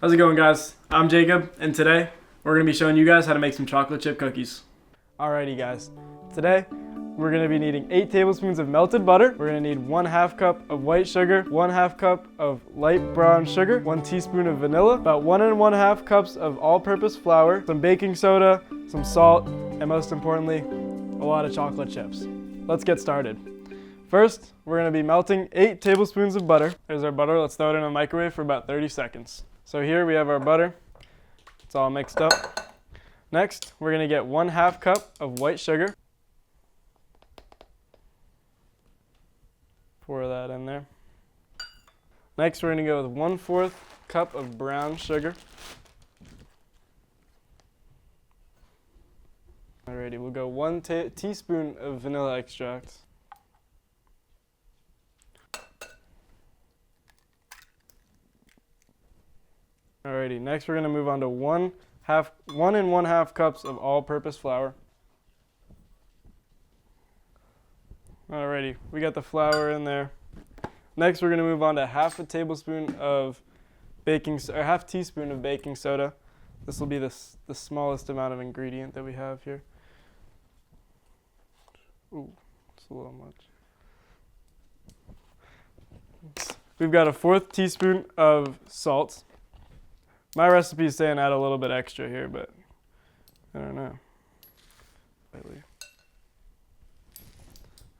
How's it going, guys? I'm Jacob, and today we're going to be showing you guys how to make some chocolate chip cookies. Alrighty guys, today we're going to be needing 8 tablespoons of melted butter. We're going to need 1/2 cup of white sugar, 1/2 cup of light brown sugar, 1 teaspoon of vanilla, about 1 1/2 cups of all-purpose flour, some baking soda, some salt, and most importantly, a lot of chocolate chips. Let's get started. First, we're going to be melting 8 tablespoons of butter. There's our butter. Let's throw it in a microwave for about 30 seconds. So here we have our butter. It's all mixed up. Next, we're going to get 1/2 cup of white sugar. Pour that in there. Next, we're going to go with 1/4 cup of brown sugar. Alrighty, we'll go 1 teaspoon of vanilla extract. Alrighty, next we're going to move on to 1 1/2 cups of all-purpose flour. Alrighty, we got the flour in there. Next we're going to move on to 1/2 teaspoon of baking soda. This will be the smallest amount of ingredient that we have here. Ooh, it's a little much. We've got a 1/4 teaspoon of salt. My recipe is saying add a little bit extra here, but I don't know.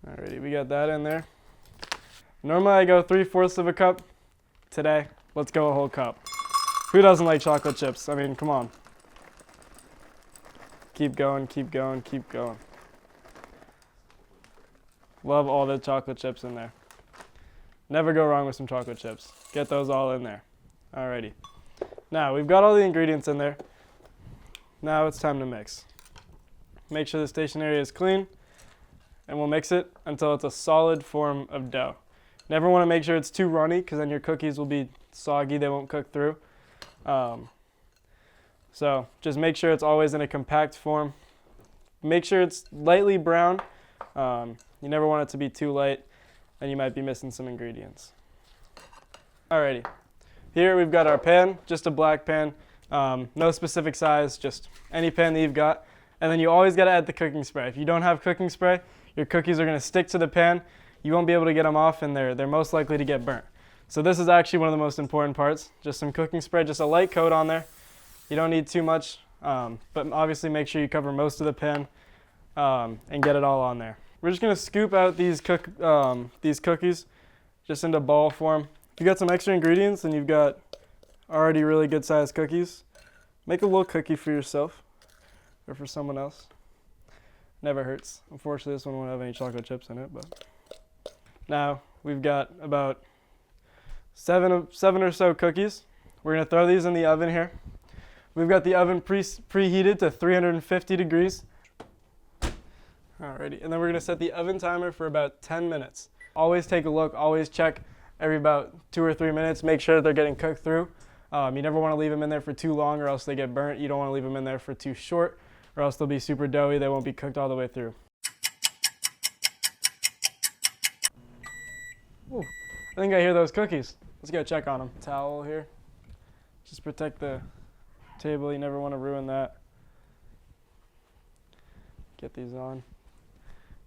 Alrighty, we got that in there. Normally I go 3/4 of a cup. Today, let's go a whole cup. Who doesn't like chocolate chips? I mean, come on. Keep going, keep going, keep going. Love all the chocolate chips in there. Never go wrong with some chocolate chips. Get those all in there. Alrighty. Now, we've got all the ingredients in there. Now it's time to mix. Make sure the station area is clean, and we'll mix it until it's a solid form of dough. Never want to make sure it's too runny, because then your cookies will be soggy, they won't cook through. So just make sure it's always in a compact form. Make sure it's lightly brown. You never want it to be too light, and you might be missing some ingredients. Alrighty. Here we've got our pan, just a black pan, no specific size, just any pan that you've got. And then you always got to add the cooking spray. If you don't have cooking spray, your cookies are going to stick to the pan. You won't be able to get them off, and they're most likely to get burnt. So this is actually one of the most important parts, just some cooking spray, just a light coat on there. You don't need too much, but obviously make sure you cover most of the pan and get it all on there. We're just going to scoop out these cookies just into ball form. If you got some extra ingredients and you've got already really good sized cookies, make a little cookie for yourself or for someone else. Never hurts. Unfortunately, this one won't have any chocolate chips in it, but now we've got about seven or so cookies. We're going to throw these in the oven here. We've got the oven preheated to 350 degrees. Alrighty, and then we're going to set the oven timer for about 10 minutes. Always take a look, always check every about 2 or 3 minutes, make sure that they're getting cooked through. You never want to leave them in there for too long or else they get burnt. You don't want to leave them in there for too short or else they'll be super doughy. They won't be cooked all the way through. Ooh, I think I hear those cookies. Let's go check on them. Towel here. Just protect the table. You never want to ruin that. Get these on.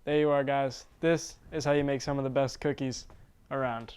There you are, guys. This is how you make some of the best cookies around.